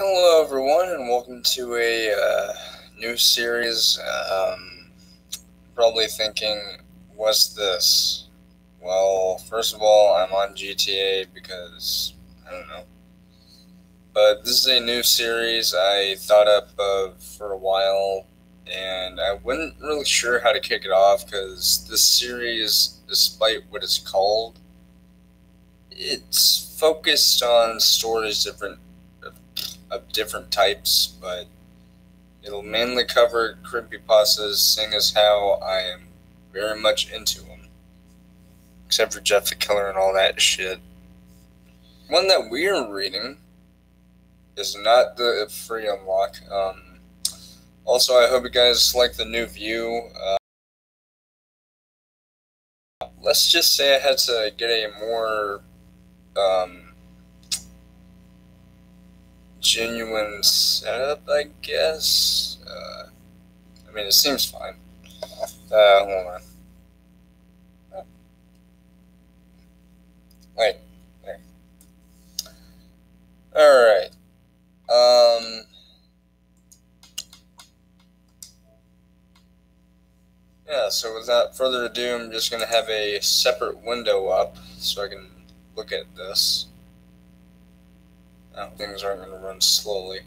Hello, everyone, and welcome to a new series. Probably thinking, what's this? Well, first of all, I'm on GTA because I don't know. But this is a new series I thought up of for a while, and I wasn't really sure how to kick it off because this series, despite what it's called, it's focused on stories of different types, but it'll mainly cover creepypastas, seeing as how I am very much into them. Except for Jeff the Killer and all that shit. One that we're reading is not the free unlock. Also, I hope you guys like the new view. Let's just say I had to get a more genuine setup, I guess. I mean, it seems fine. Hold on. Wait. There. Alright. Yeah, so without further ado, I'm just going to have a separate window up so I can look at this. Now, things aren't going to run slowly.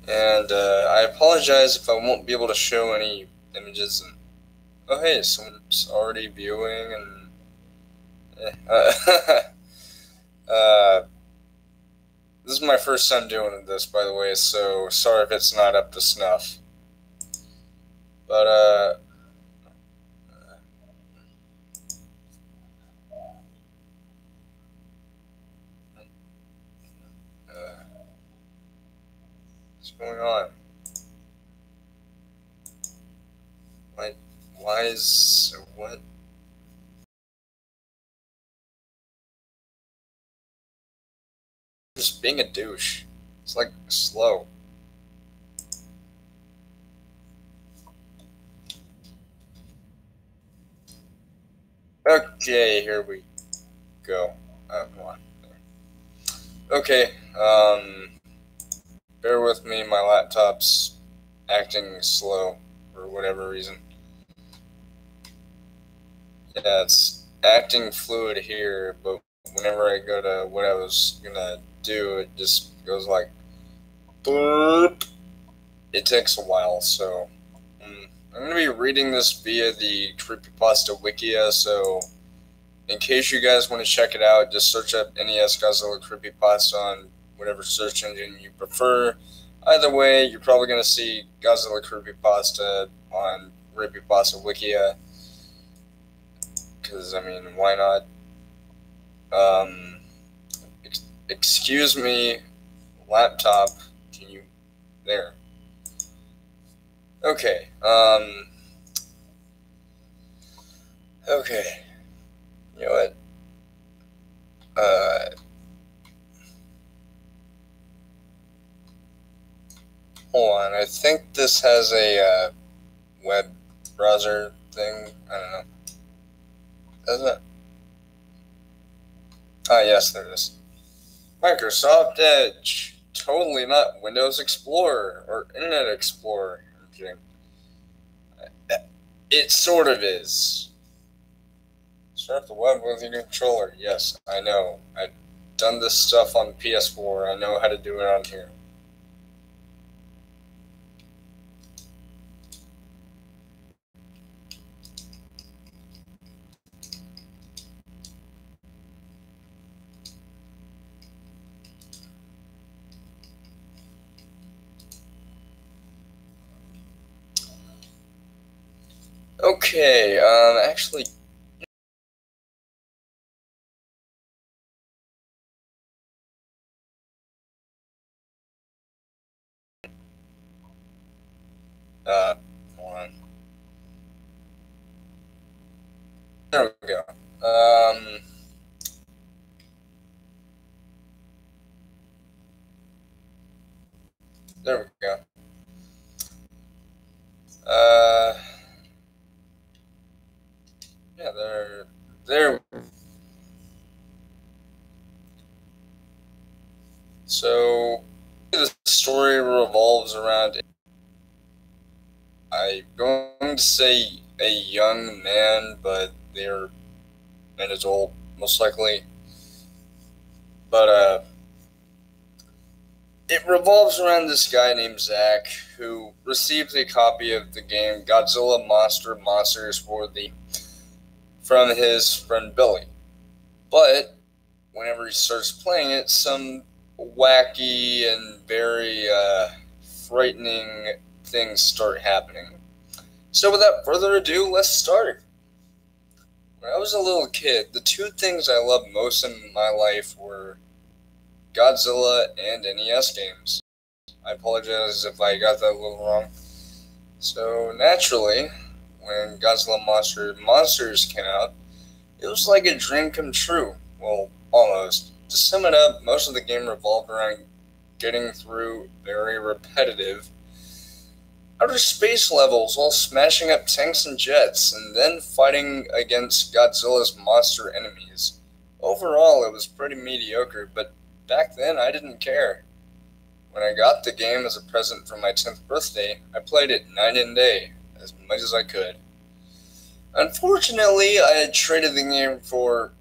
And I apologize if I won't be able to show any images. And oh, hey, someone's already viewing, and this is my first time doing this, by the way. So sorry if it's not up to snuff. But what's going on? Why is what? Just being a douche. It's like slow. Okay, here we go. Come on. Okay, bear with me, my laptop's acting slow for whatever reason. Yeah, it's acting fluid here, but whenever I go to what I was gonna do, it just goes like boop. It takes a while, so I'm gonna be reading this via the Creepypasta Wikia, so in case you guys want to check it out, just search up NES Godzilla Creepypasta on whatever search engine you prefer. Either way, you're probably going to see Godzilla Creepypasta on Creepypasta Wikia. Because, I mean, why not? Excuse me, laptop. Can you... There. Okay. Okay. You know what? Hold on. I think this has a web browser thing. I don't know. Does it? Ah, yes, there it is. Microsoft Edge. Totally not Windows Explorer or Internet Explorer. I'm kidding. It sort of is. Start the web with your controller. Yes, I know. I've done this stuff on PS4. I know how to do it on here. Okay, actually, hold on. There we go. There we go. Uh, yeah, there. So the story revolves around, I'm going to say, a young man, but they're an adult, most likely. But it revolves around this guy named Zach who received a copy of the game Godzilla Monsters from his friend Billy. But whenever he starts playing it, some wacky and very frightening things start happening. So without further ado, let's start. When I was a little kid, the two things I loved most in my life were Godzilla and NES games. I apologize if I got that a little wrong. So naturally, when Godzilla Monsters came out, it was like a dream come true. Well, almost. To sum it up, most of the game revolved around getting through very repetitive outer space levels while smashing up tanks and jets, and then fighting against Godzilla's monster enemies. Overall, it was pretty mediocre, but back then I didn't care. When I got the game as a present for my 10th birthday, I played it night and day, as much as I could. Unfortunately, I had traded the game for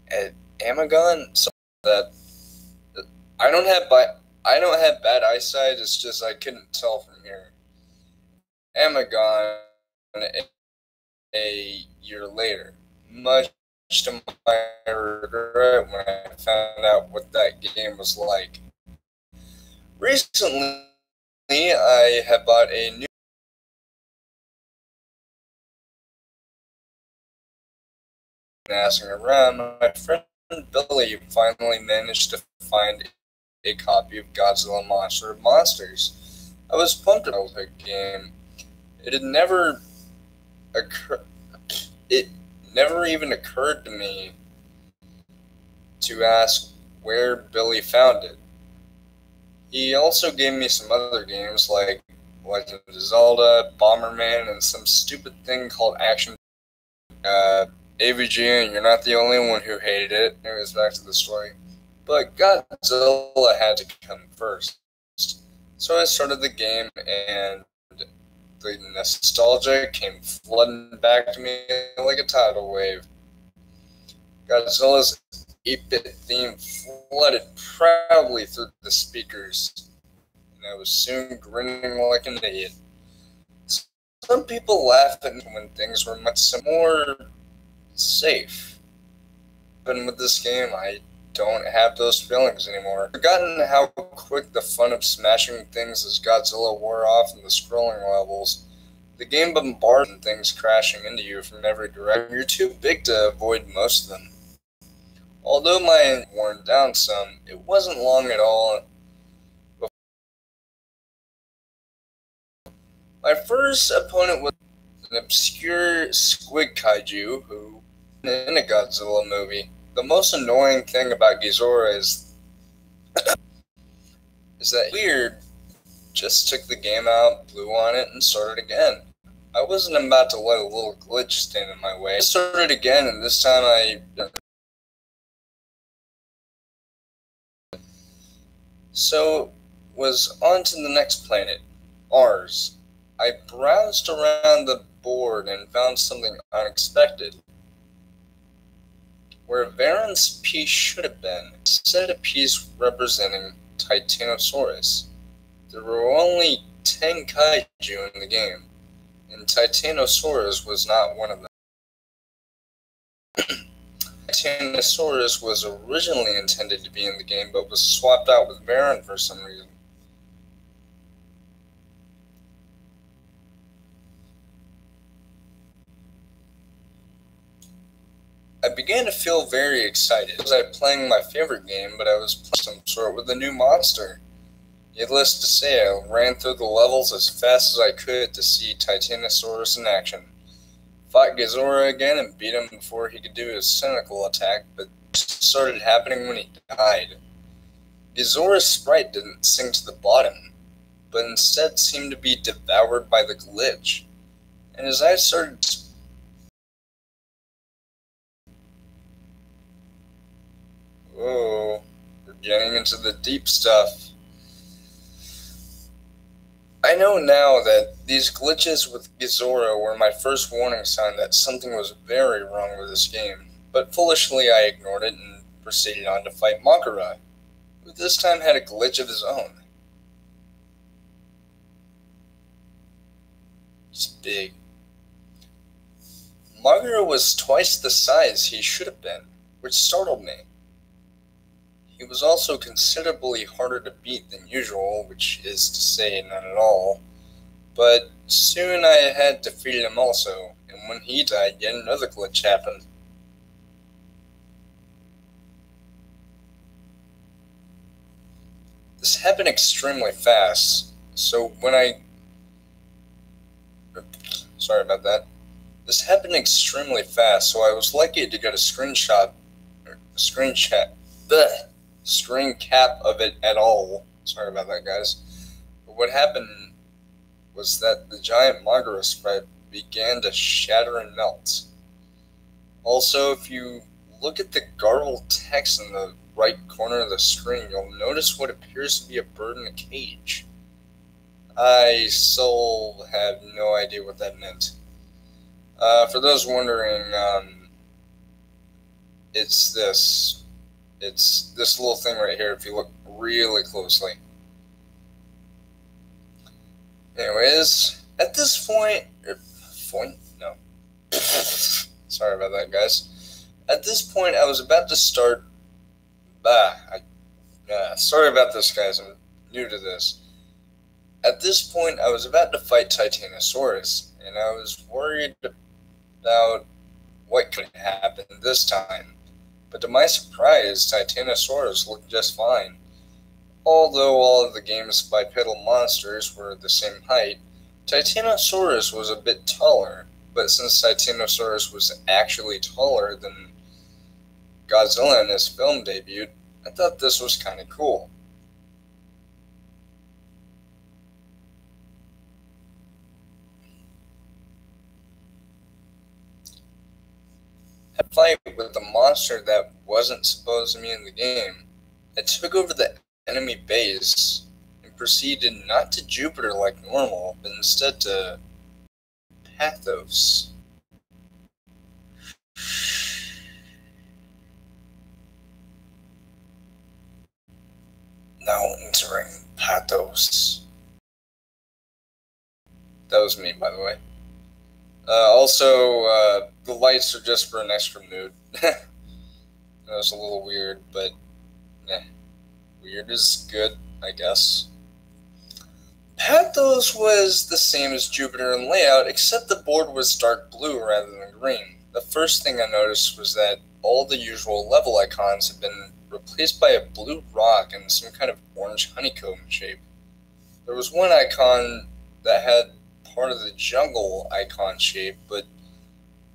an Amagon, so that I don't have bad eyesight. It's just I couldn't tell from here. Amagon a year later, much to my regret when I found out what that game was like. Recently, I have bought a new asking around. My friend Billy finally managed to find a copy of Godzilla Monsters. I was pumped about the game. It had never it never even occurred to me to ask where Billy found it. He also gave me some other games like Legend of Zelda, Bomberman, and some stupid thing called Action. AVG, and you're not the only one who hated it. Anyways, back to the story. But Godzilla had to come first. So I started the game, and the nostalgia came flooding back to me like a tidal wave. Godzilla's 8-bit theme flooded proudly through the speakers, and I was soon grinning like an idiot. Some people laugh at me when things were much more safe. But with this game, I don't have those feelings anymore. I've forgotten how quick the fun of smashing things as Godzilla wore off in the scrolling levels. The game bombarded things crashing into you from every direction. You're too big to avoid most of them. Although my worn down some, it wasn't long at all. My first opponent was an obscure squid kaiju who in a Godzilla movie. The most annoying thing about Ghidorah is that Weird just took the game out, blew on it, and started again. I wasn't about to let a little glitch stand in my way. I started again, and this time So, was on to the next planet, Mars. I browsed around the board and found something unexpected. Where Varen's piece should have been, instead a piece representing Titanosaurus. There were only 10 kaiju in the game, and Titanosaurus was not one of them. Titanosaurus was originally intended to be in the game, but was swapped out with Varen for some reason. I began to feel very excited. I was playing my favorite game, but I was playing some sort with a new monster. Needless to say, I ran through the levels as fast as I could to see Titanosaurus in action. Fought Ghidorah again and beat him before he could do his cynical attack, but it started happening when he died. Gizora's sprite didn't sink to the bottom, but instead seemed to be devoured by the glitch, and as I started to... Whoa, we're getting into the deep stuff. I know now that these glitches with Gizora were my first warning sign that something was very wrong with this game, but foolishly I ignored it and proceeded on to fight Makara, who this time had a glitch of his own. It's big. Makara was twice the size he should have been, which startled me. He was also considerably harder to beat than usual, which is to say none at all, but soon I had defeated him also, and when he died yet another glitch happened. This happened extremely fast, so when Sorry about that. This happened extremely fast, so I was lucky to get a screen cap of it at all. Sorry about that, guys. But what happened was that the giant Magara sprite began to shatter and melt. Also, if you look at the garbled text in the right corner of the screen, you'll notice what appears to be a bird in a cage. I still have no idea what that meant. For those wondering, it's this little thing right here if you look really closely. Anyways, at this point, sorry about that, guys. At this point, I was about to start, sorry about this, guys, I'm new to this. At this point, I was about to fight Titanosaurus, and I was worried about what could happen this time. But to my surprise, Titanosaurus looked just fine. Although all of the game's bipedal monsters were the same height, Titanosaurus was a bit taller, but since Titanosaurus was actually taller than Godzilla in his film debut, I thought this was kinda cool. A fight with a monster that wasn't supposed to be in the game, I took over the enemy base and proceeded not to Jupiter like normal, but instead to Pathos. Now entering Pathos. That was me, by the way. Also, the lights are just for an extra mood. That was a little weird, but weird is good, I guess. Pathos was the same as Jupiter in layout, except the board was dark blue rather than green. The first thing I noticed was that all the usual level icons had been replaced by a blue rock and some kind of orange honeycomb shape. There was one icon that had part of the jungle icon shape, but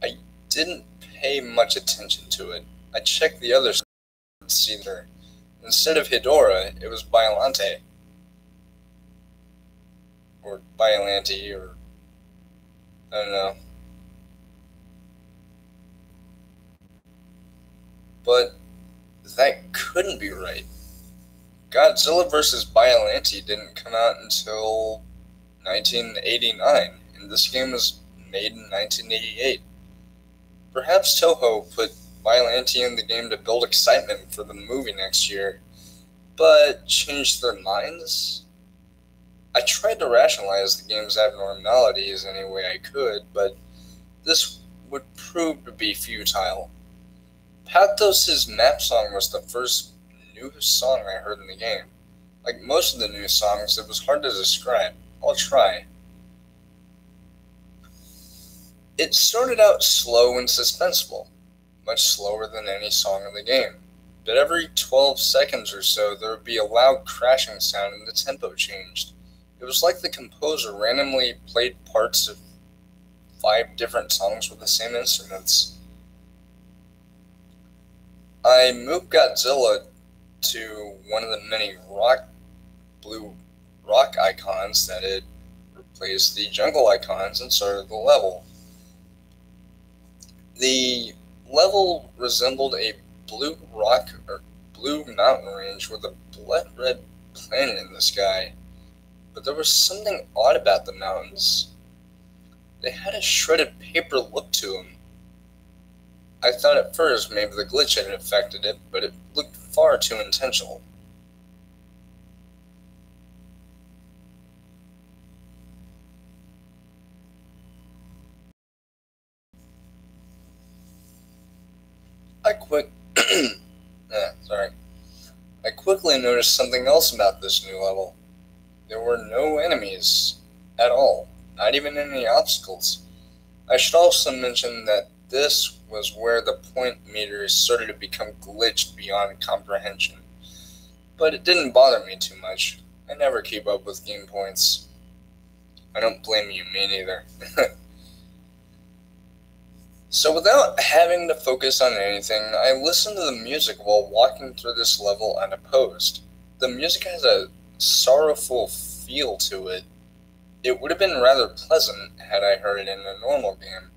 I didn't pay much attention to it. I checked the others to see there. Instead of Hedora, it was Biolante. Or Biollante, or I don't know. But that couldn't be right. Godzilla vs. Biollante didn't come out until 1989, and this game was made in 1988. Perhaps Toho put Biollante in the game to build excitement for the movie next year, but changed their minds? I tried to rationalize the game's abnormalities any way I could, but this would prove to be futile. Pathos' map song was the first new song I heard in the game. Like most of the new songs, it was hard to describe. I'll try. It started out slow and suspenseful, much slower than any song in the game. But every 12 seconds or so, there would be a loud crashing sound and the tempo changed. It was like the composer randomly played parts of 5 different songs with the same instruments. I moved Godzilla to one of the many blue rock icons that had replaced the jungle icons and started the level. The level resembled a blue rock or blue mountain range with a blood red planet in the sky, but there was something odd about the mountains. They had a shredded paper look to them. I thought at first maybe the glitch had affected it, but it looked far too intentional. I quickly noticed something else about this new level. There were no enemies at all, not even any obstacles. I should also mention that this was where the point meters started to become glitched beyond comprehension. But it didn't bother me too much. I never keep up with game points. I don't blame you, me neither. So without having to focus on anything, I listened to the music while walking through this level unopposed. The music has a sorrowful feel to it. It would have been rather pleasant had I heard it in a normal game.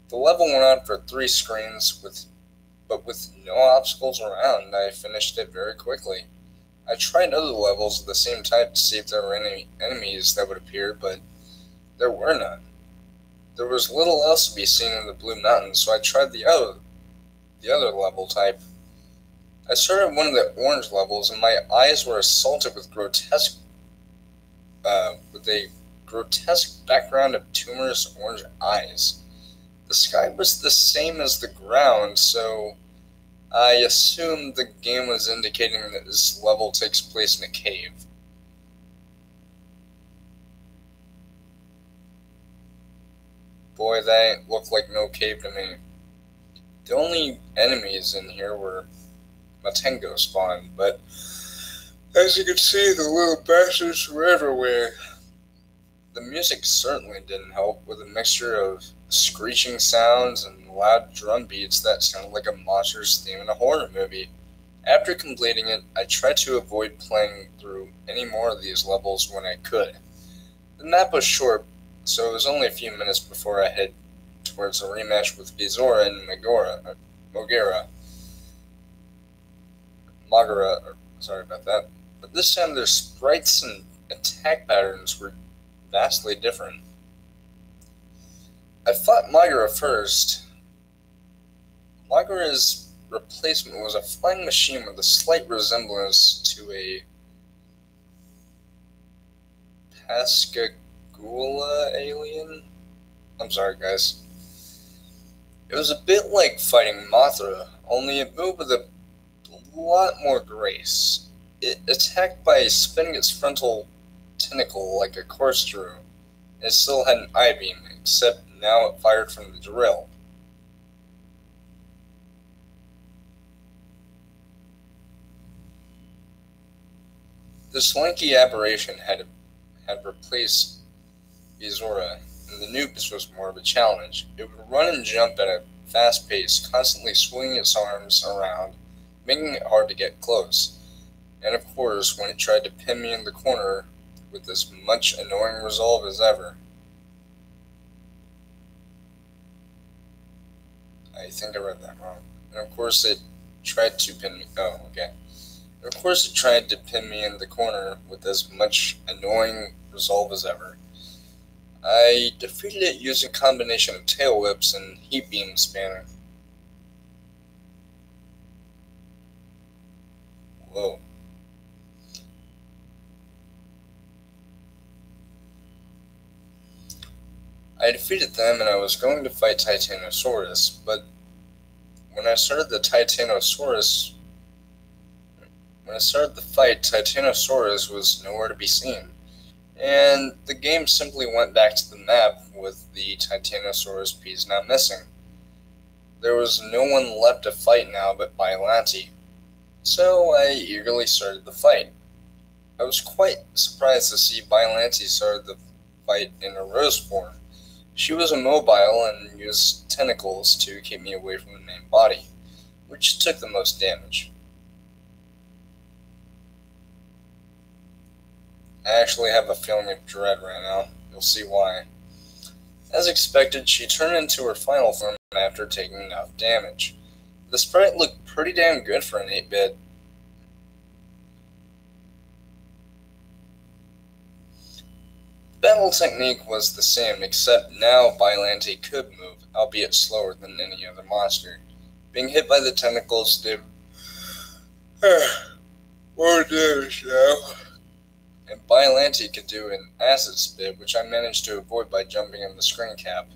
The level went on for 3 screens, but with no obstacles around, I finished it very quickly. I tried other levels of the same type to see if there were any enemies that would appear, but there were none. There was little else to be seen in the Blue Mountains, so I tried the other level type. I started one of the orange levels, and my eyes were assaulted with a grotesque background of tumorous orange eyes. The sky was the same as the ground, so I assumed the game was indicating that this level takes place in a cave. Boy, that looked like no cave to me. The only enemies in here were Matengo spawn, but as you can see, the little bastards were everywhere. The music certainly didn't help, with a mixture of screeching sounds and loud drum beats that sounded like a monster's theme in a horror movie. After completing it, I tried to avoid playing through any more of these levels when I could. The map was short, so it was only a few minutes before I head towards a rematch with Bizora and sorry about that. But this time their sprites and attack patterns were vastly different. I fought Magara first. Magara's replacement was a flying machine with a slight resemblance to a Pascagoula alien? I'm sorry, guys. It was a bit like fighting Mothra, only it moved with a lot more grace. It attacked by spinning its frontal tentacle like a corkscrew. It still had an I-beam, except now it fired from the drill. This lanky aberration had replaced Bizora, and the Noobs was more of a challenge. It would run and jump at a fast pace, constantly swinging its arms around, making it hard to get close. And of course, when it tried to pin me in the corner with as much annoying resolve as ever. I think I read that wrong. And of course it tried to pin me. Oh, okay. And of course it tried to pin me in the corner with as much annoying resolve as ever. I defeated it using a combination of tail whips and heat beam spamming. Whoa. I defeated them and I was going to fight Titanosaurus, but when I started the fight, Titanosaurus was nowhere to be seen, and the game simply went back to the map with the Titanosaurus piece now missing. There was no one left to fight now but Biollante, so I eagerly started the fight. I was quite surprised to see Biollante start the fight in a rose form. She was immobile and used tentacles to keep me away from the main body, which took the most damage. I actually have a feeling of dread right now. You'll see why. As expected, she turned into her final form after taking enough damage. The sprite looked pretty damn good for an 8-bit. The battle technique was the same, except now Bylante could move, albeit slower than any other monster. Being hit by the tentacles did more damage now. And Bylante could do an acid spit, which I managed to avoid by jumping in the screen cap.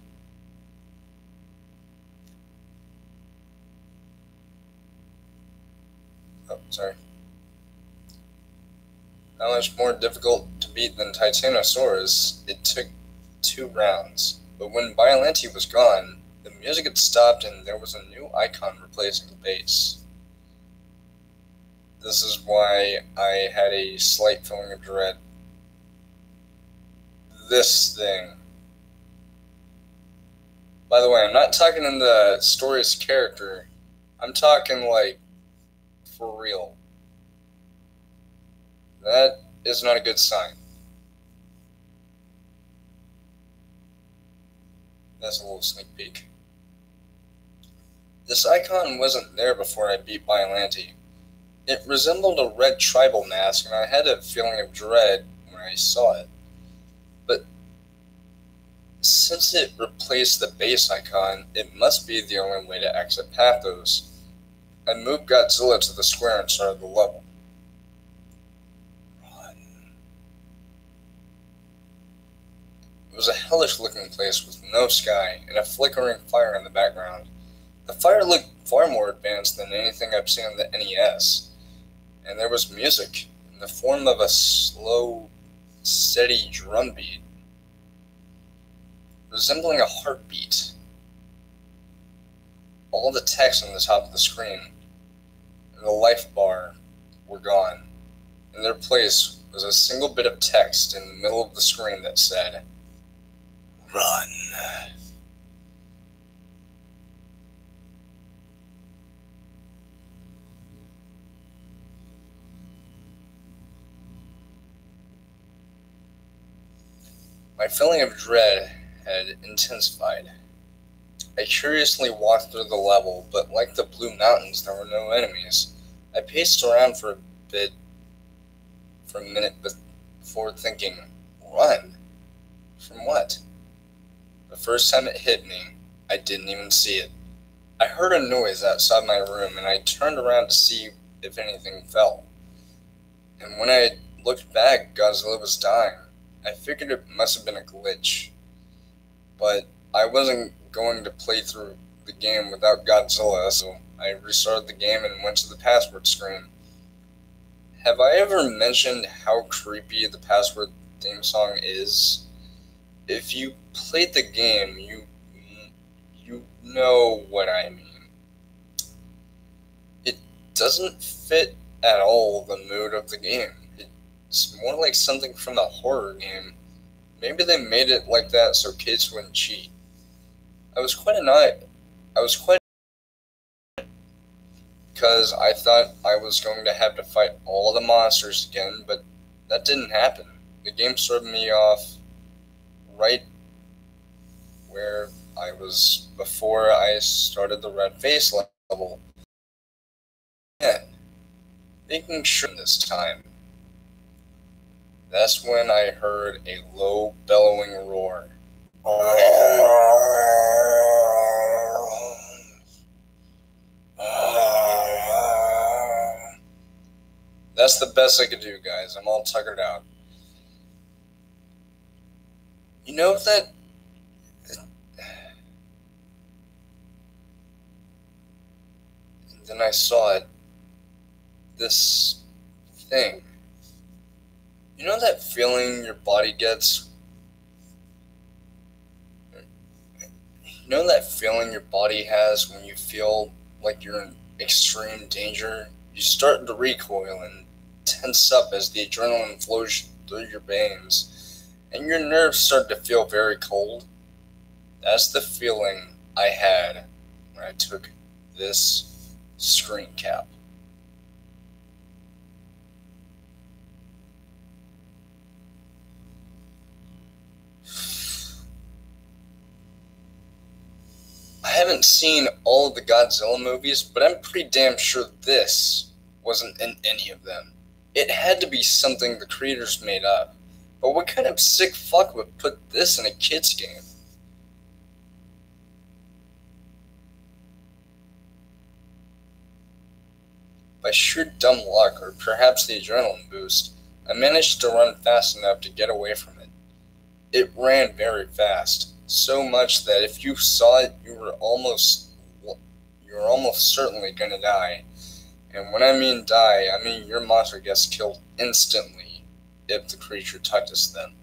Oh, sorry. How much more difficult to beat than Titanosaurus, it took 2 rounds. But when Bylante was gone, the music had stopped and there was a new icon replacing the bass. This is why I had a slight feeling of dread. This thing. By the way, I'm not talking in the story's character. I'm talking like for real. That is not a good sign. That's a little sneak peek. This icon wasn't there before I beat Bylante. It resembled a red tribal mask, and I had a feeling of dread when I saw it. But since it replaced the base icon, it must be the only way to exit Pathos. I moved Godzilla to the square and started the level. Run. It was a hellish-looking place with no sky and a flickering fire in the background. The fire looked far more advanced than anything I've seen on the NES. And there was music in the form of a slow, steady drum beat, resembling a heartbeat. All the text on the top of the screen and the life bar were gone. In their place was a single bit of text in the middle of the screen that said, "Run." My feeling of dread had intensified. I curiously walked through the level, but like the Blue Mountains, there were no enemies. I paced around for a minute before thinking, run? From what? The first time it hit me, I didn't even see it. I heard a noise outside my room, and I turned around to see if anything fell. And when I looked back, Godzilla was dying. I figured it must have been a glitch, but I wasn't going to play through the game without Godzilla, so I restarted the game and went to the password screen. Have I ever mentioned how creepy the password theme song is? If you played the game, you know what I mean. It doesn't fit at all the mood of the game. It's more like something from a horror game. Maybe they made it like that so kids wouldn't cheat. I was quite because I thought I was going to have to fight all the monsters again, but that didn't happen. The game started me off right where I was before I started the red face level. Yeah, making sure this time. That's when I heard a low, bellowing roar. That's the best I could do, guys. I'm all tuckered out. You know that... And then I saw it. This thing. You know that feeling your body gets? You know that feeling your body has when you feel like you're in extreme danger? You start to recoil and tense up as the adrenaline flows through your veins, and your nerves start to feel very cold. That's the feeling I had when I took this screen cap. haven't seen all of the Godzilla movies, but I'm pretty damn sure this wasn't in any of them. It had to be something the creators made up. But what kind of sick fuck would put this in a kid's game? By sheer dumb luck, or perhaps the adrenaline boost, I managed to run fast enough to get away from it. It ran very fast, so much that if you saw it, you were almost certainly gonna die. And when I mean die, I mean your monster gets killed instantly if the creature touches them.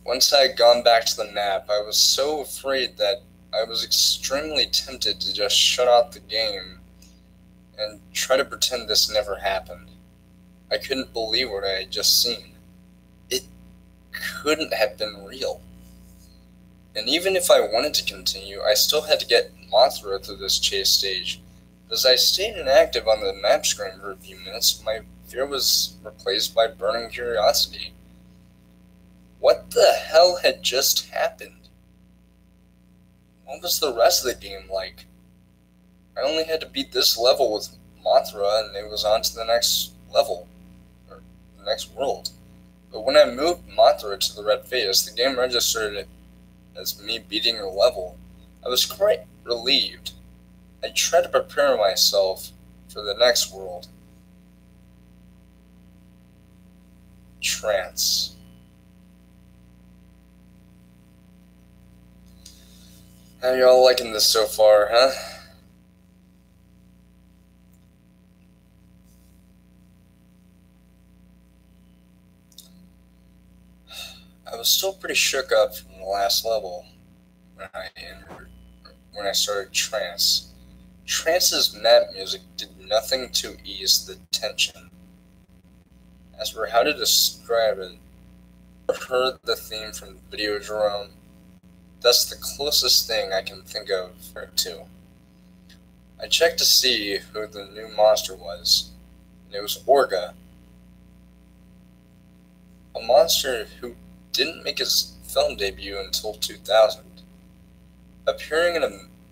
Once I had gone back to the map, I was so afraid that I was extremely tempted to just shut out the game and try to pretend this never happened. I couldn't believe what I had just seen. It couldn't have been real. And even if I wanted to continue, I still had to get Mothra through this chase stage. As I stayed inactive on the map screen for a few minutes, my fear was replaced by burning curiosity. What the hell had just happened? What was the rest of the game like? I only had to beat this level with Mothra and it was on to the next level, or the next world. But when I moved Mothra to the red face, the game registered it as me beating the level. I was quite relieved. I tried to prepare myself for the next world. Trance. How y'all liking this so far, huh? I was still pretty shook up from the last level when I started Trance. Trance's map music did nothing to ease the tension. As for how to describe it, I heard the theme from Videodrome. That's the closest thing I can think of to. I checked to see who the new monster was, and it was Orga, a monster who didn't make his film debut until 2000, appearing in a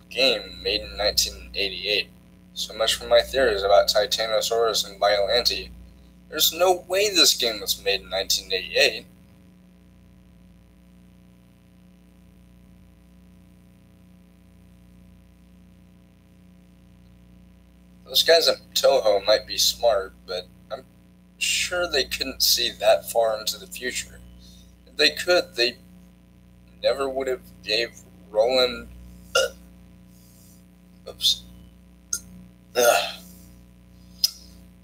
game made in 1988. So much for my theories about Titanosaurus and Biollante. There's no way this game was made in 1988. Those guys at Toho might be smart, but I'm sure they couldn't see that far into the future. If they could, they never would have gave Roland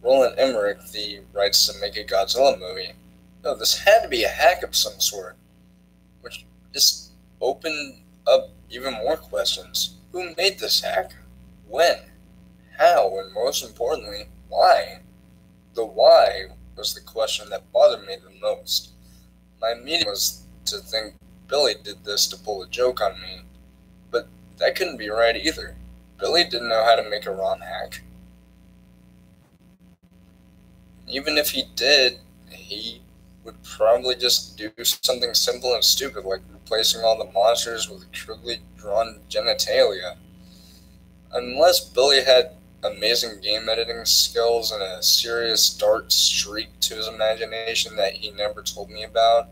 Roland Emmerich the rights to make a Godzilla movie. No, this had to be a hack of some sort, which just opened up even more questions. Who made this hack? When? How? And most importantly, why? The why was the question that bothered me the most. My immediate was to think Billy did this to pull a joke on me, but that couldn't be right either. Billy didn't know how to make a ROM hack. Even if he did, he would probably just do something simple and stupid like replacing all the monsters with crudely drawn genitalia. Unless Billy had amazing game editing skills and a serious dark streak to his imagination that he never told me about,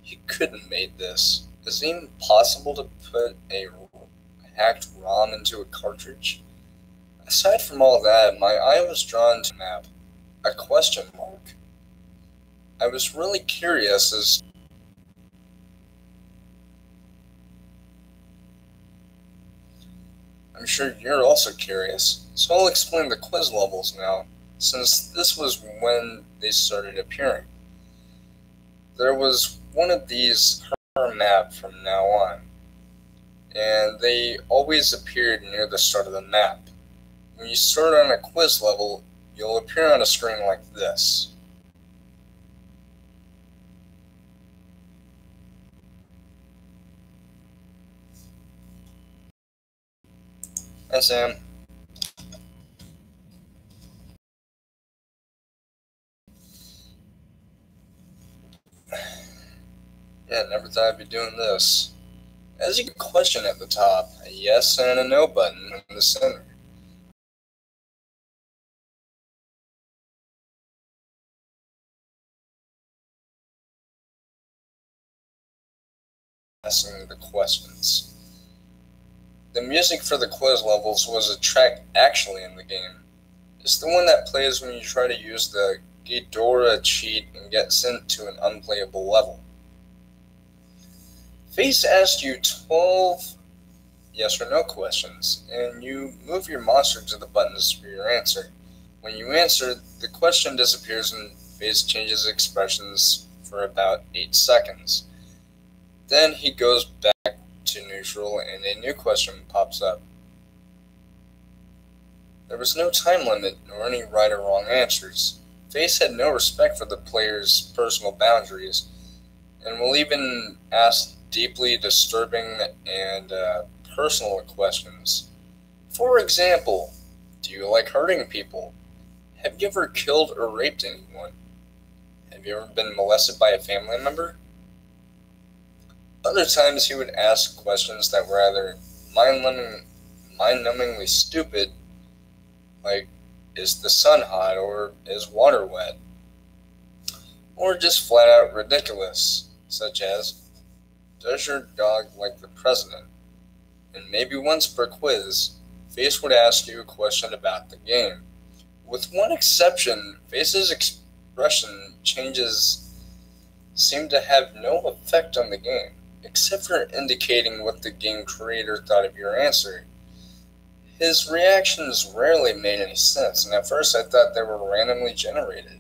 he couldn't have made this. Is it even possible to put a hacked ROM into a cartridge? Aside from all that, my eye was drawn to a map. A question mark. I was really curious as I'm sure you're also curious, so I'll explain the quiz levels now, since this was when they started appearing. There was one of these per map from now on, and they always appeared near the start of the map. When you start on a quiz level, you'll appear on a screen like this. Hi, Sam. Yeah, never thought I'd be doing this. As you get a question at the top, a yes and a no button in the center. Asking the questions. The music for the quiz levels was a track actually in the game. It's the one that plays when you try to use the Ghidorah cheat and get sent to an unplayable level. Face asked you 12 yes or no questions, and you move your monster to the buttons for your answer. When you answer, the question disappears and Face changes expressions for about 8 seconds. Then he goes back to neutral and a new question pops up. There was no time limit nor any right or wrong answers. Face had no respect for the player's personal boundaries, and will even ask deeply disturbing and personal questions. For example, do you like hurting people? Have you ever killed or raped anyone? Have you ever been molested by a family member? Other times he would ask questions that were either mind-numbingly stupid, like, is the sun hot or is water wet? Or just flat out ridiculous, such as, does your dog like the president? And maybe once per quiz, Face would ask you a question about the game. With one exception, Face's expression changes seem to have no effect on the game, except for indicating what the game creator thought of your answer. His reactions rarely made any sense, and at first I thought they were randomly generated.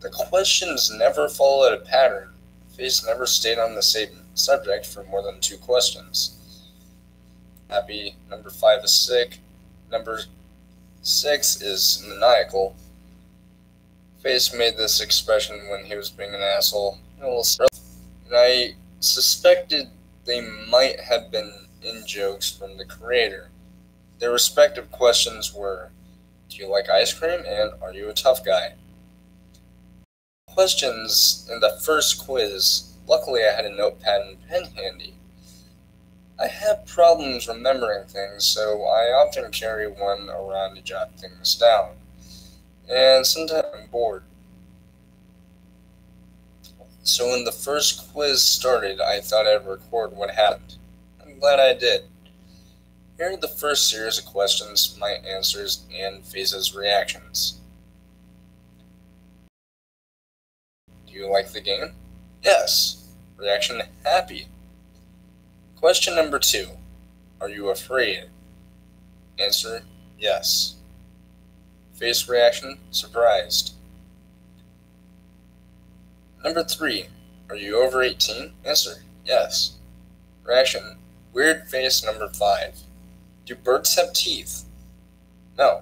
The questions never followed a pattern. Face never stayed on the same subject for more than 2 questions. Happy, number 5 is sick, number 6 is maniacal. Face made this expression when he was being an asshole, and I suspected they might have been in-jokes from the creator. Their respective questions were, do you like ice cream, and are you a tough guy? Questions in the first quiz, luckily I had a notepad and pen handy. I have problems remembering things, so I often carry one around to jot things down, and sometimes I'm bored. So when the first quiz started, I thought I'd record what happened. I'm glad I did. Here are the first series of questions, my answers, and Face's reactions. Do you like the game? Yes. Reaction, happy. Question number 2. Are you afraid? Answer, yes. Face reaction, surprised. Number 3. Are you over 18? Answer, yes. Reaction, weird face. Number 5. Do birds have teeth? No.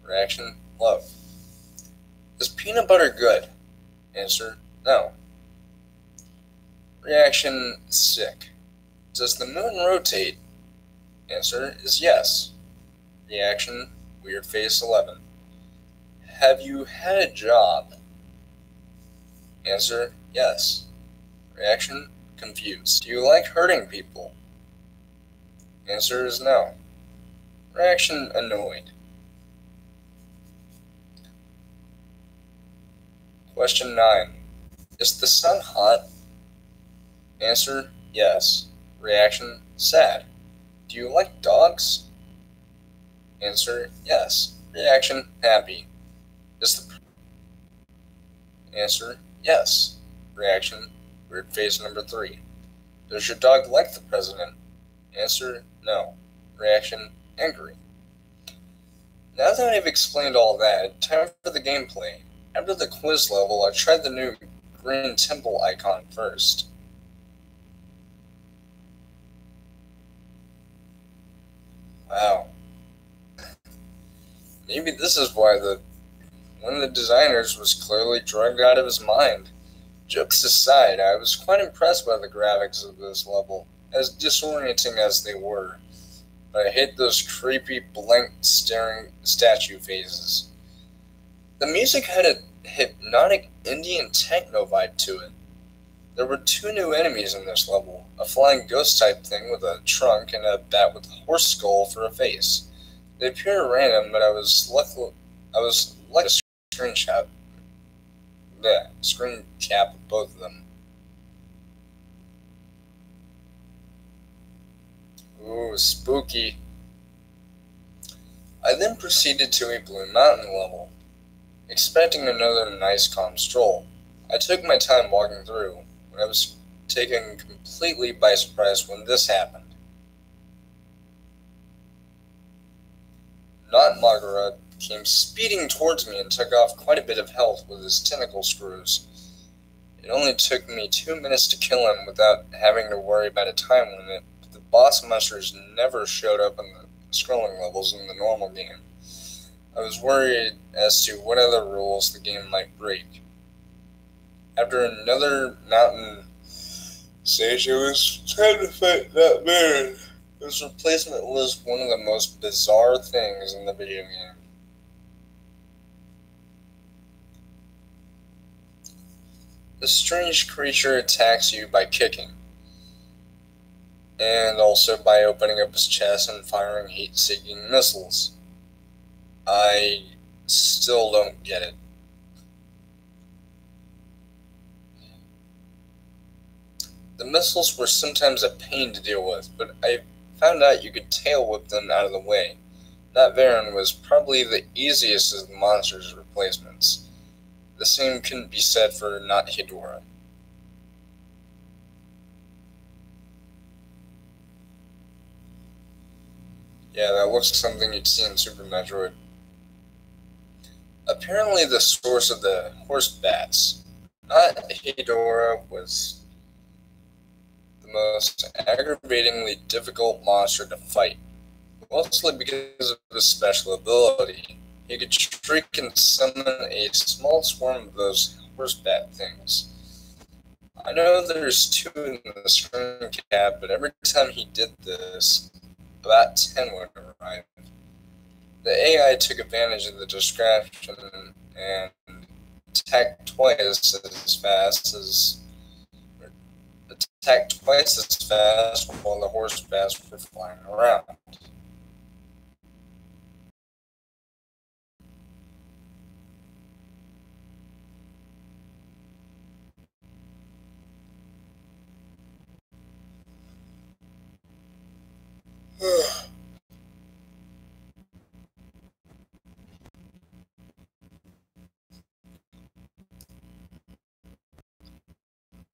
Reaction, love. Is peanut butter good? Answer, no. Reaction, sick. Does the moon rotate? Answer is yes. Reaction, weird face 11. Have you had a job? Answer, yes. Reaction, confused. Do you like hurting people? Answer is no. Reaction, annoyed. Question 9. Is the sun hot? Answer, yes. Reaction, sad. Do you like dogs? Answer, yes. Reaction, happy. Is the answer, yes. Reaction, weird face. Number 3. Does your dog like the president? Answer, no. Reaction, angry. Now that I've explained all that, time for the gameplay. After the quiz level, I tried the new green temple icon first. Wow. Maybe this is why one of the designers was clearly drugged out of his mind. Jokes aside, I was quite impressed by the graphics of this level, as disorienting as they were. But I hate those creepy, blank, staring statue faces. The music had a hypnotic Indian techno vibe to it. There were two new enemies in this level, a flying ghost type thing with a trunk and a bat with a horse skull for a face. They appear at random, but I was like a screenshot. Yeah, screen cap of both of them. Ooh, spooky. I then proceeded to a Blue Mountain level, expecting another nice calm stroll. I took my time walking through, when I was taken completely by surprise when this happened. Not Magara came speeding towards me and took off quite a bit of health with his tentacle screws. It only took me 2 minutes to kill him without having to worry about a time limit, but the boss monsters never showed up in the scrolling levels in the normal game. I was worried as to what other rules the game might break. After another mountain stage, it was time to fight that Baron. His replacement was one of the most bizarre things in the video game. The strange creature attacks you by kicking, and also by opening up his chest and firing heat-seeking missiles. I still don't get it. The missiles were sometimes a pain to deal with, but I found out you could tail whip them out of the way. That Baron was probably the easiest of the monster's replacements. The same couldn't be said for Not Hedorah. Yeah, that looks like something you'd see in Super Metroid. Apparently the source of the horse bats, Not Hedorah, was the most aggravatingly difficult monster to fight, mostly because of his special ability. He could shriek and summon a small swarm of those horse bat things. I know there's two in the screen cap, but every time he did this, about 10 would arrive. The AI took advantage of the distraction and attacked twice as fast while the horse bats were flying around.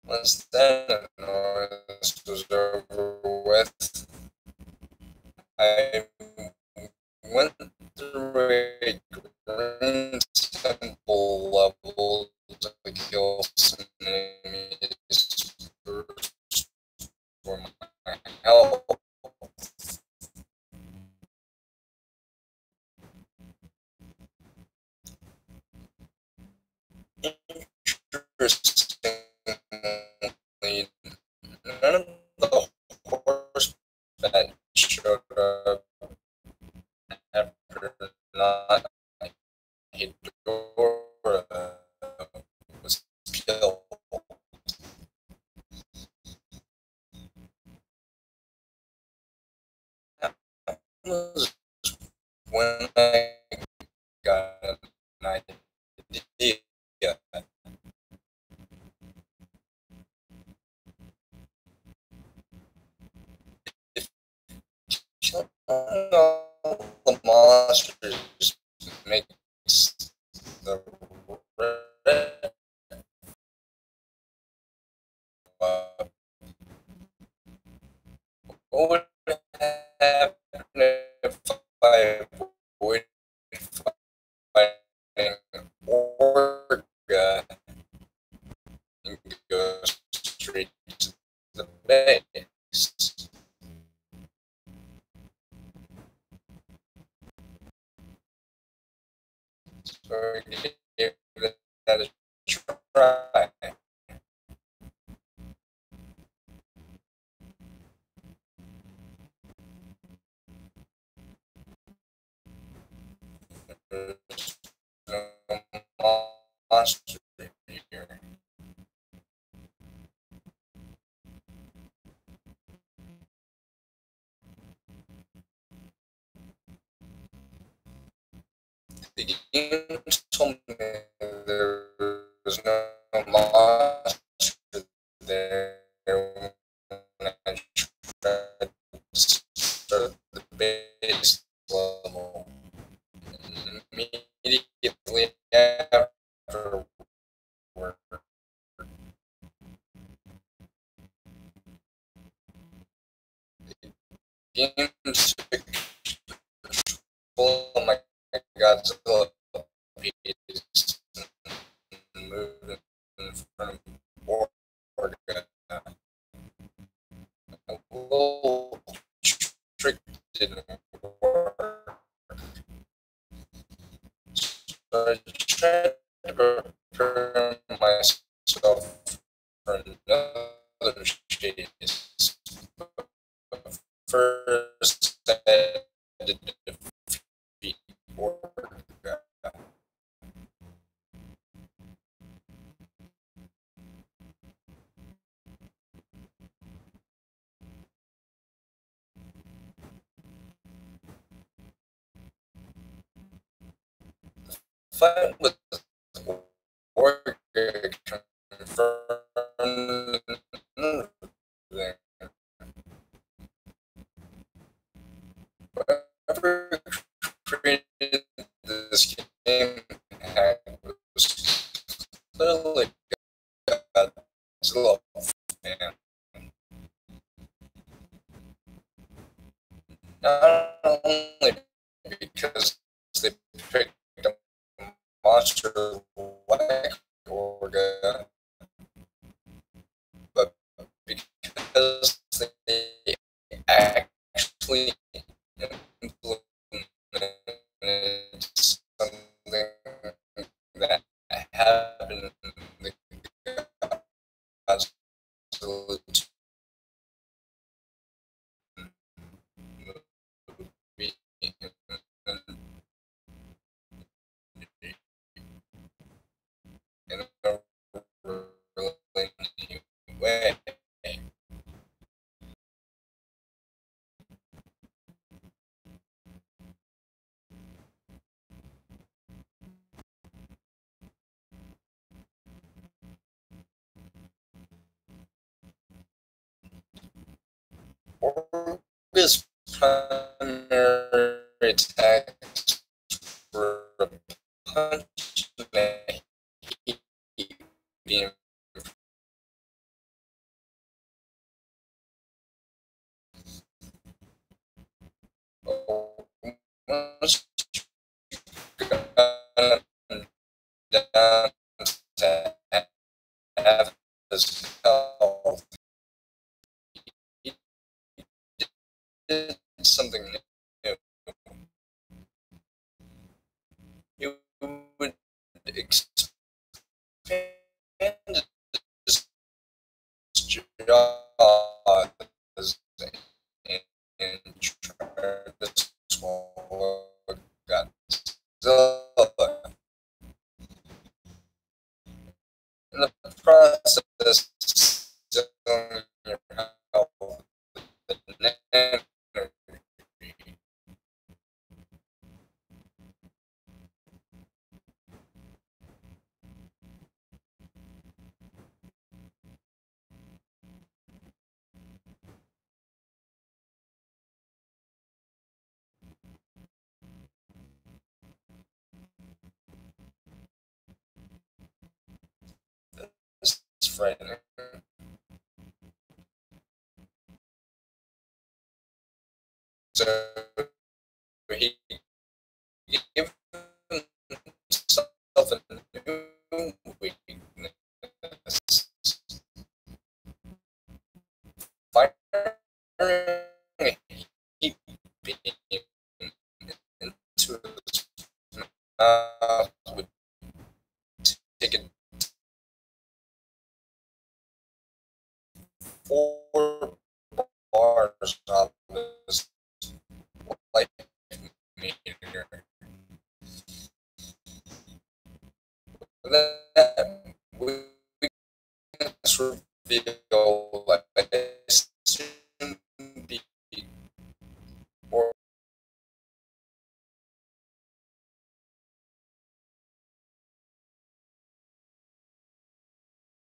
Once that noise was over with, I went through a green temple level to kill some enemies for my health. Interestingly, none of the horse that showed up after Not Hedorah was killed. That was when I got an idea. If killing all the monsters makes the red what would happen if I avoided fighting Orga and go straight to the base? So I gave that a try. There's no monster here. told me there was no monster there when I tried to start the base level. And immediately afterward, the game took control of my Godzilla piece and moved in front of Orga. A little trick didn't work. So I tried to prepare myself for another chase. But first, I had to defeat Orga. Fight with Orga confirmed that whoever created this game was clearly Godzilla fan. Not only because they picked a monster like Orga, but because they actually implemented something that happened in the Godzilla movie in a really new way. Orga's primary attacks were a punch and a heat beam. Once you got him down to half his health, he did something new. You would expand his jaws and try to swallow Godzilla. In the process, stealing your health with the energy. It's frightening. So he gave himself a new weakness. Firing a heat beam into his mouth would take it 4 bars off his life meter. That weakness reveal soon be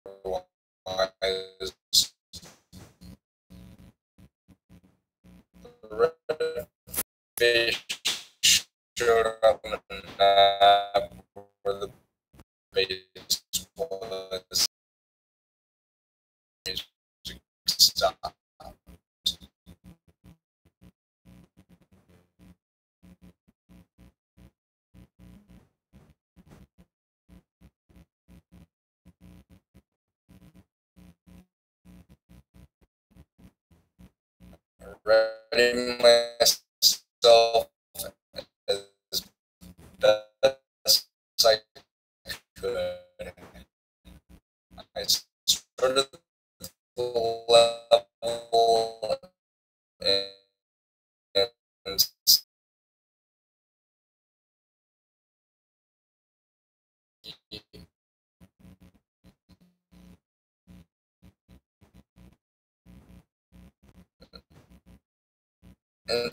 The fish showed up in a nap where the base was. Music stopped. Ready myself as best I could. I started the level and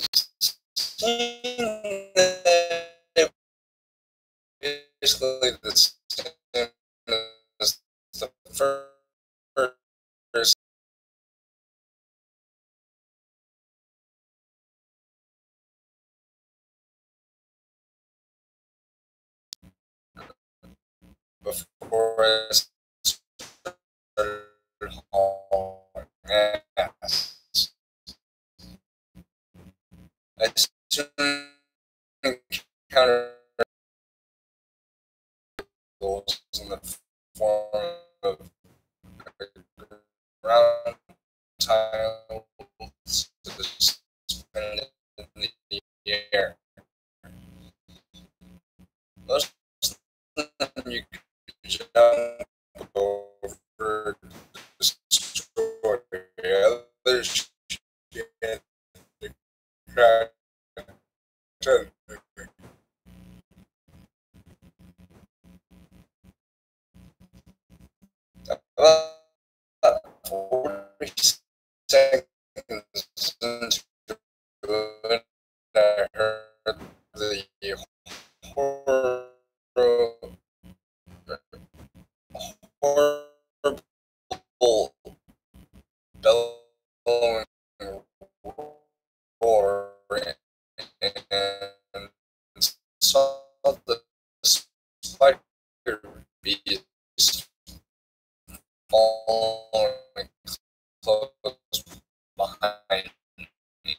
seeing that it basically the same as the first before I started hauling ass. I soon encountered goals in the form of ground tiles suspended in the air. Most of them you could jump over to destroy. Others you had to crash to. About 40 seconds into it, I heard the horrible bellowing roar and saw the spider beast following close behind me.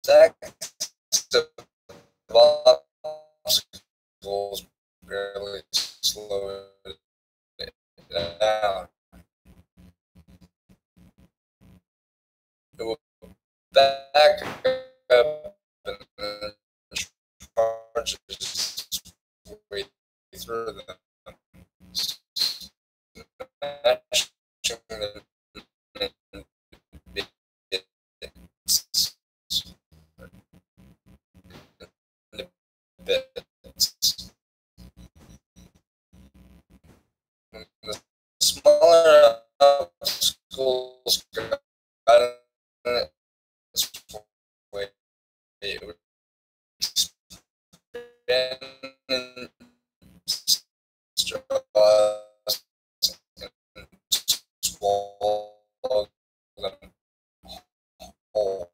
Stacks of obstacles barely slowed it down. It would back up and then charge its way through them, smashing them into bits. The smaller obstacles got in its way, it would expand in straws and swallow them whole.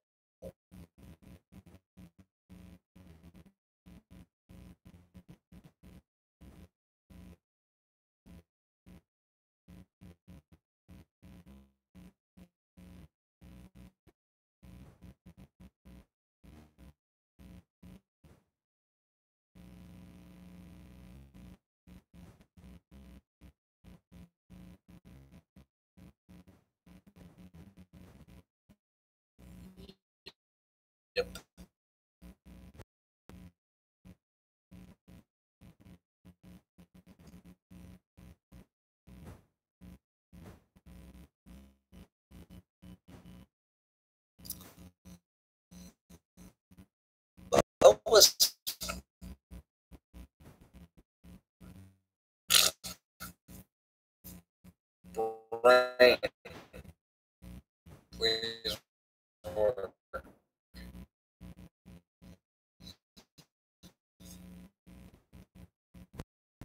Yep. What was brain? Please work.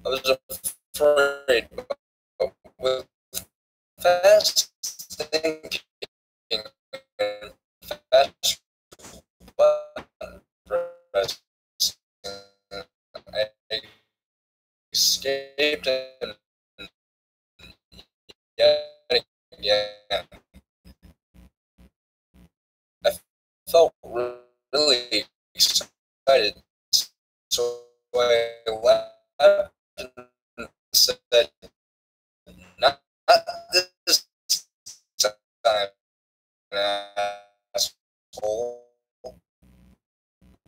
I was afraid, but with fast thinking and fast button pressing, I escaped and yet again. I felt really excited, so I laughed and said, "Not this time, asshole."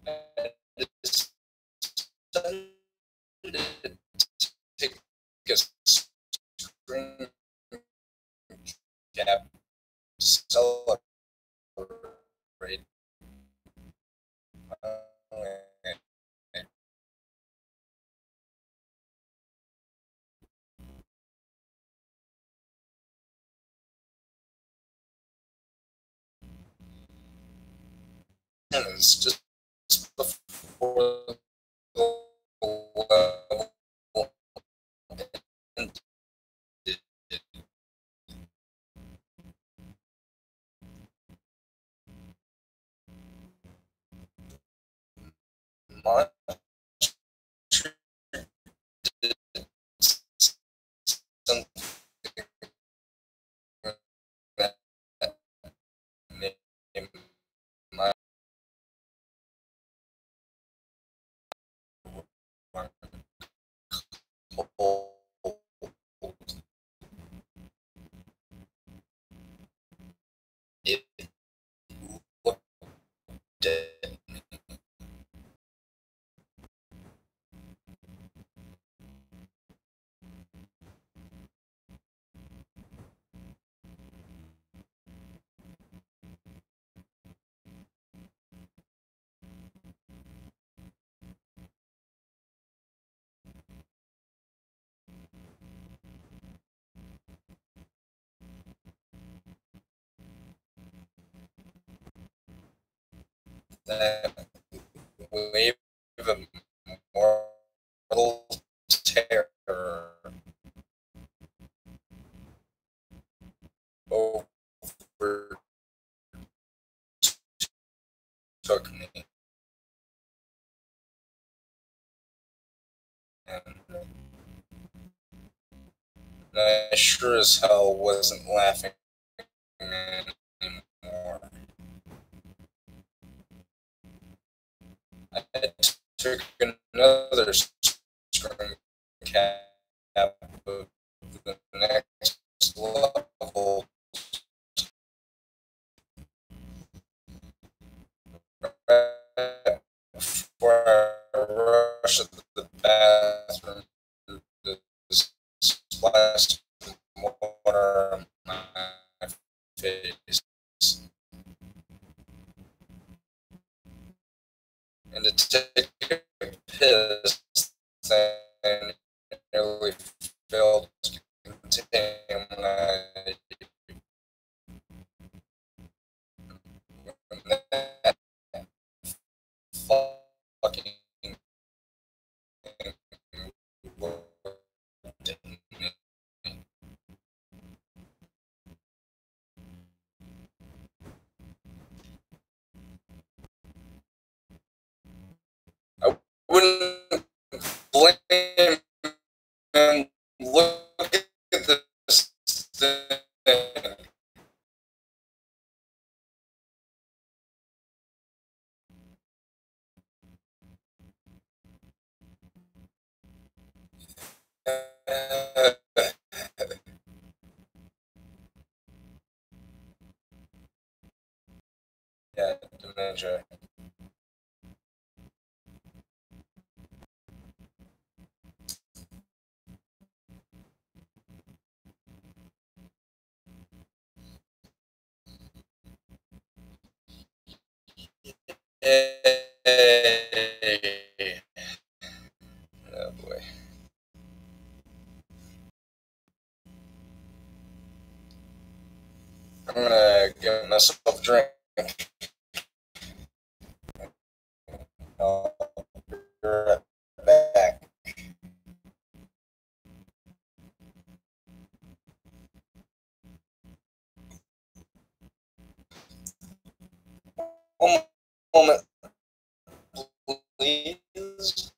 I decided to take a screen cap to celebrate. It's just before the level ended. My did something that made my whole it looked at me. That wave of mortal terror overtook me, and I sure as hell wasn't laughing anymore. I took another screen cap of the next level right before I rushed to the bathroom to splash some water on my face. And to take a piss, I nearly failed to contain when that fucking thing looked at me. I wouldn't blame him. Look at this thing. Yeah, dementia. Hey. Oh boy. I'm gonna get myself a drink. I'll be right back. One moment, please.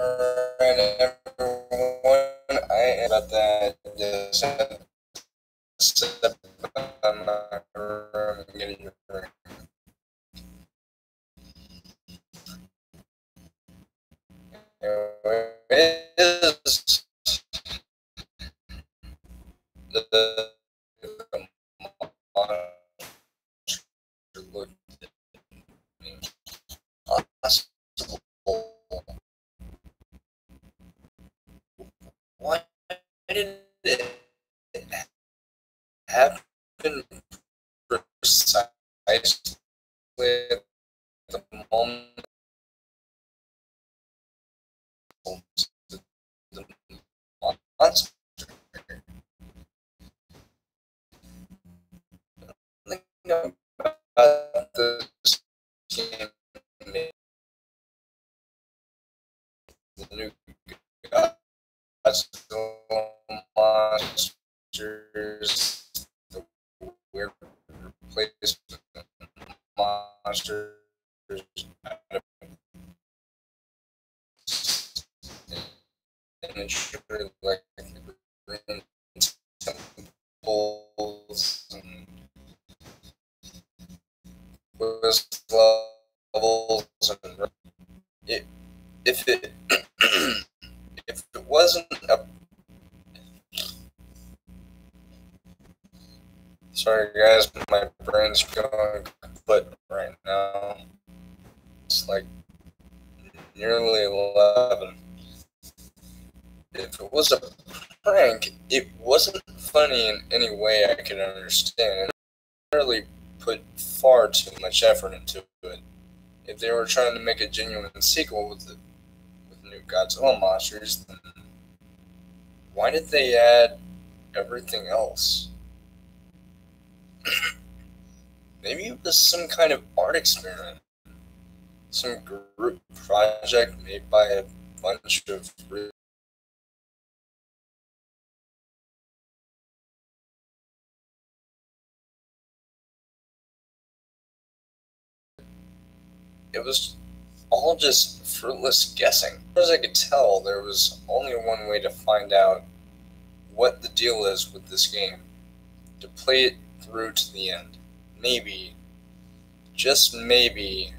Alright, everyone, I am about that. Just step on my room and get a drink. It is the monster looked at me. Possible. Why didn't it happen precisely at the moment the monster? Think about this game, the new Godzilla monsters, the weird replacement monsters, and it's really like the green temples and quest levels, and it, if it if it wasn't a sorry guys, my brain's going kaput right now. It's like nearly 11. If it was a prank, it wasn't funny in any way I could understand. They really put far too much effort into it. If they were trying to make a genuine sequel with new Godzilla monsters, then why did they add everything else? Maybe it was some kind of art experiment, some group project made by a bunch of it was all just fruitless guessing. As far as I could tell, there was only one way to find out what the deal is with this game. To play it through to the end. Maybe, just maybe,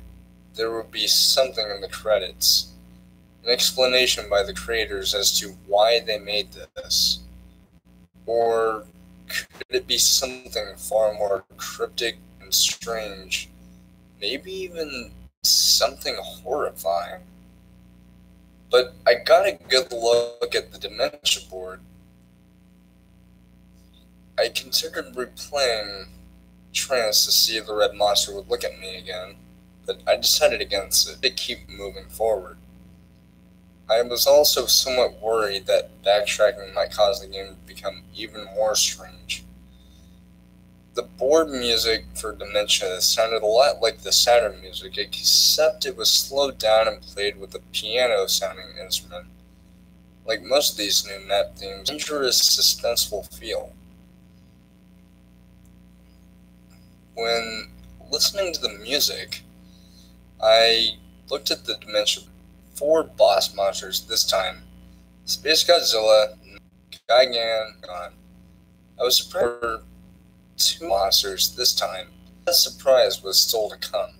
there would be something in the credits. An explanation by the creators as to why they made this. Or could it be something far more cryptic and strange? Maybe even something horrifying. But I got a good look at the dementia board. I considered replaying Trance to see if the red monster would look at me again, but I decided against it to keep moving forward. I was also somewhat worried that backtracking might cause the game to become even more strange. The board music for Dementia sounded a lot like the Saturn music, except it was slowed down and played with a piano-sounding instrument. Like most of these new map themes, dangerous, suspenseful feel. When listening to the music, I looked at the Dementia. 4 boss monsters this time. Space Godzilla, Gigan, gone. I was surprised there were 2 monsters this time. The surprise was still to come.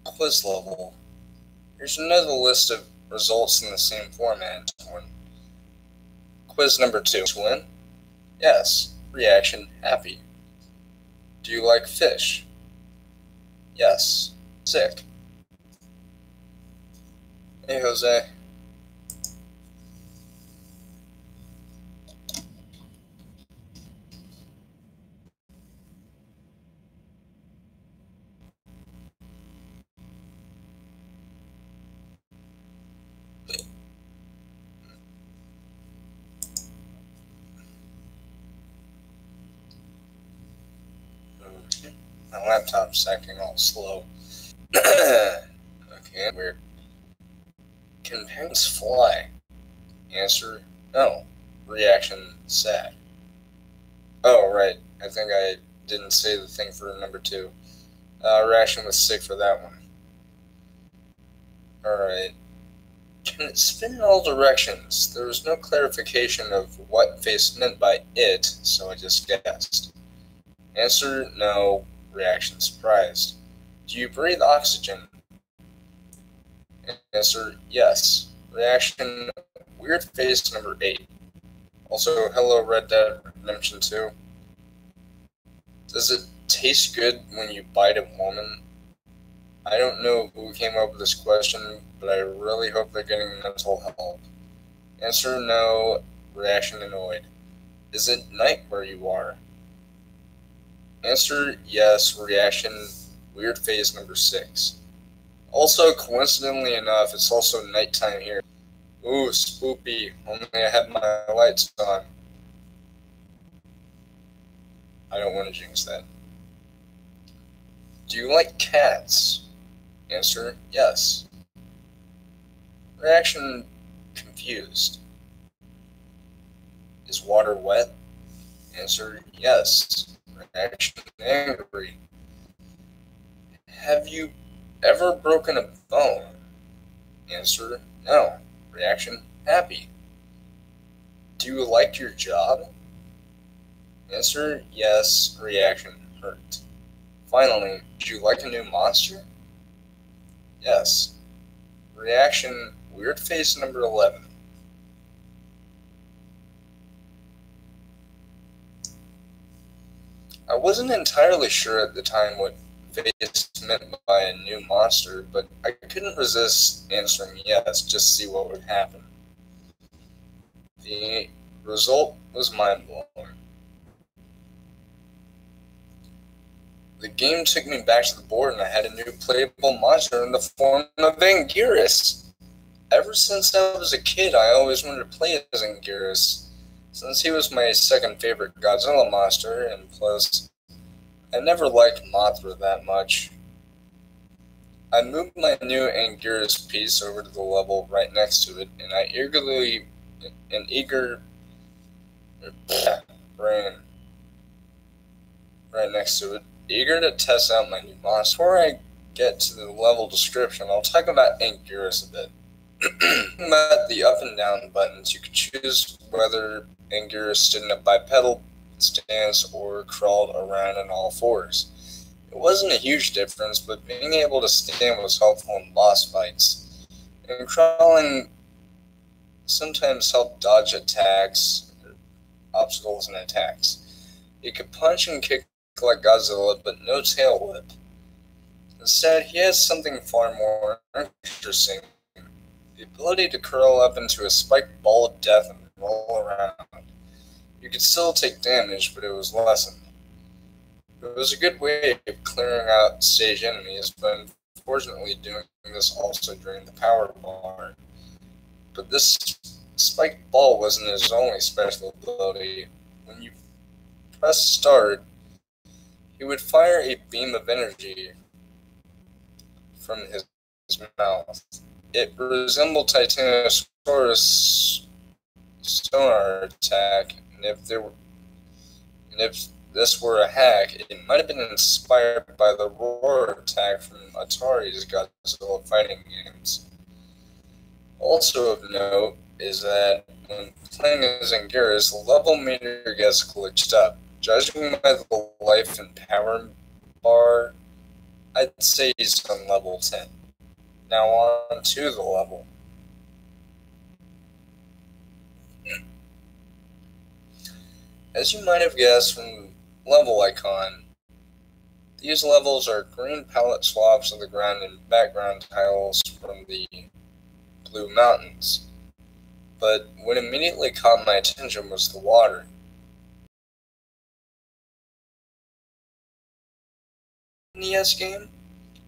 Quiz level. Here's another list of results in the same format. Quiz number 2. Win? Yes. Reaction, happy. Do you like fish? Yes. Sick. Hey, Jose. My laptop's acting all slow. Okay, weird. Can penguins fly? Answer, no. Reaction, sad. Oh, right. I think I didn't say the thing for number 2. Reaction was sick for that one. Alright. Can it spin in all directions? There was no clarification of what face meant by it, so I just guessed. Answer, no. Reaction, surprised. Do you breathe oxygen? Answer, yes. Reaction, weird face number 8. Also, hello Red Dead Redemption 2. Does it taste good when you bite a woman? I don't know who came up with this question, but I really hope they're getting mental help. Answer, no. Reaction, annoyed. Is it night where you are? Answer, yes. Reaction, weird face number 6. Also, coincidentally enough, it's also nighttime here. Ooh, spoopy. Only I had my lights on. I don't want to jinx that. Do you like cats? Answer, yes. Reaction, confused. Is water wet? Answer, yes. Reaction, angry. Have you ever broken a bone? Answer, no. Reaction, happy. Do you like your job? Answer, yes. Reaction, hurt. Finally, do you like a new monster? Yes. Reaction, weird face number 11. I wasn't entirely sure at the time what face meant by a new monster, but I couldn't resist answering yes just to see what would happen. The result was mind-blowing. The game took me back to the board and I had a new playable monster in the form of Anguirus. Ever since I was a kid, I always wanted to play as Anguirus, since he was my second favorite Godzilla monster, and plus, I never liked Mothra that much. I moved my new Anguirus piece over to the level right next to it, and brain right next to it, eager to test out my new monster. Before I get to the level description, I'll talk about Anguirus a bit. About the up and down buttons, you could choose whether Anguirus stood in a bipedal stance or crawled around on all fours. It wasn't a huge difference, but being able to stand was helpful in boss fights, and crawling sometimes helped dodge attacks, obstacles, and attacks. He could punch and kick like Godzilla, but no tail whip. Instead, he has something far more interesting: the ability to curl up into a spiked ball of death and roll around. You could still take damage, but it was lessened. It was a good way of clearing out stage enemies, but unfortunately doing this also during the power bar. But this spiked ball wasn't his only special ability. When you press start, he would fire a beam of energy from his mouth. It resembled Titanosaurus' sonar attack, and if this were a hack, it might have been inspired by the roar attack from Atari's Godzilla fighting games. Also of note is that when playing as Anguirus, the level meter gets glitched up. Judging by the life and power bar, I'd say he's on level 10. Now on to the level. As you might have guessed from the level icon, these levels are green palette swaps of the ground and background tiles from the Blue Mountains. But what immediately caught my attention was the water. NES game?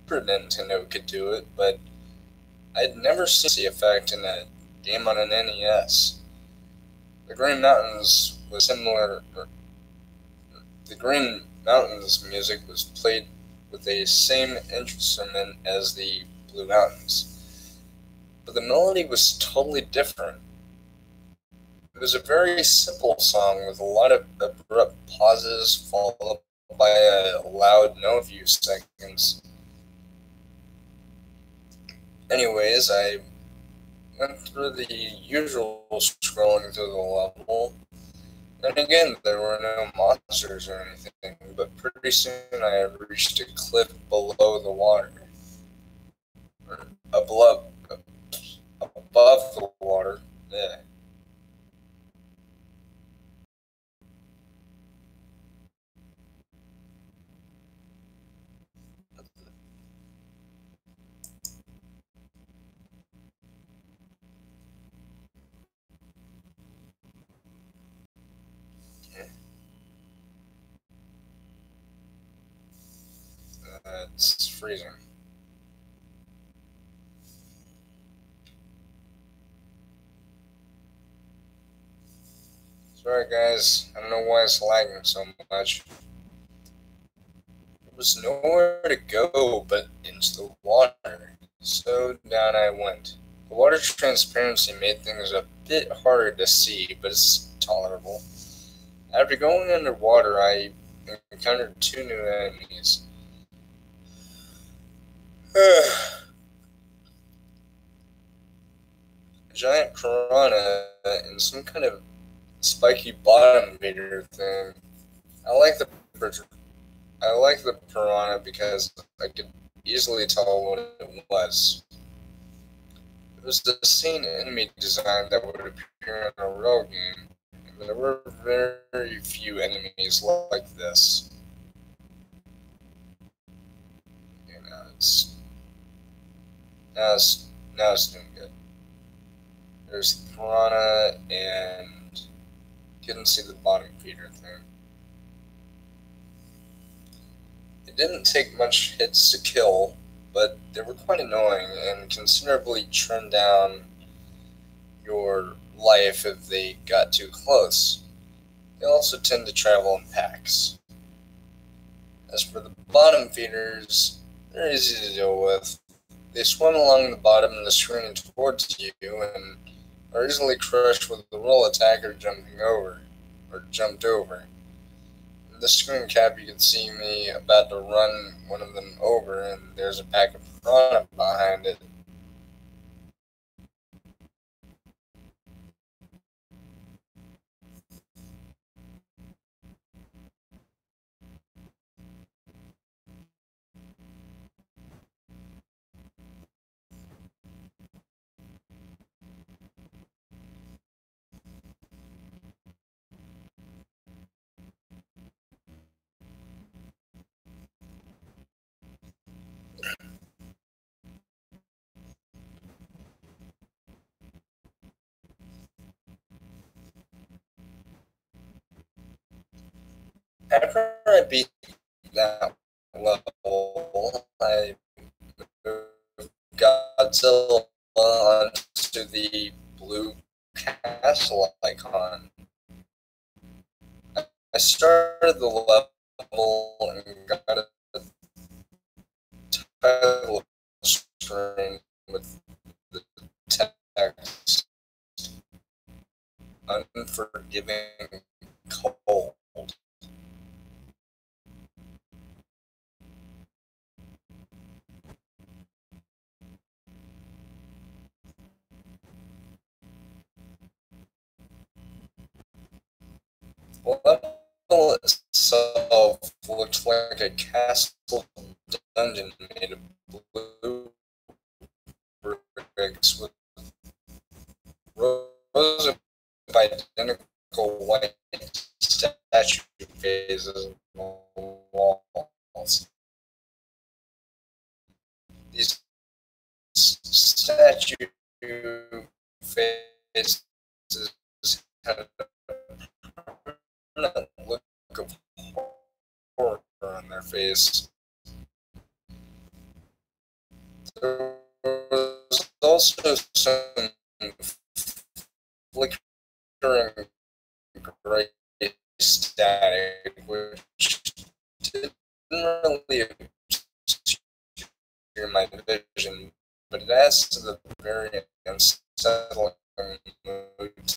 Super Nintendo could do it, but I'd never seen the effect in a game on an NES. The Green Mountains was similar. The Green Mountains music was played with the same instrument as the Blue Mountains, but the melody was totally different. It was a very simple song with a lot of abrupt pauses followed by a loud no few seconds. Anyways, I went through the usual scrolling through the level, and again, there were no monsters or anything, but pretty soon I had reached a cliff below the water, or above the water. Yeah. It's freezing. Sorry guys, I don't know why it's lagging so much. There was nowhere to go but into the water, so down I went. The water transparency made things a bit harder to see, but it's tolerable. After going underwater, I encountered two new enemies. A giant piranha and some kind of spiky bottom invader thing. I like the piranha because I could easily tell what it was. It was the same enemy design that would appear in a real game, and there were very few enemies like this. Okay, now it's doing good. There's the piranha, and couldn't see the bottom feeder thing. It didn't take much hits to kill, but they were quite annoying and considerably trim down your life if they got too close. They also tend to travel in packs. As for the bottom feeders, they're easy to deal with. They swim along the bottom of the screen towards you and are easily crushed with a roll attack or jumped over. In the screen cap, you can see me about to run one of them over, and there's a pack of piranha behind it. After I beat that level, I moved Godzilla onto the blue castle icon. I started the level and got a title screen with the text "Unforgiving Cold." The level itself looked like a castle dungeon made of blue bricks with rows of identical white statue faces on the walls. These statue faces had a permanent look of horror on their face. There was also some flickering gray static, which didn't really obscure my vision, but it adds to the very unsettling mood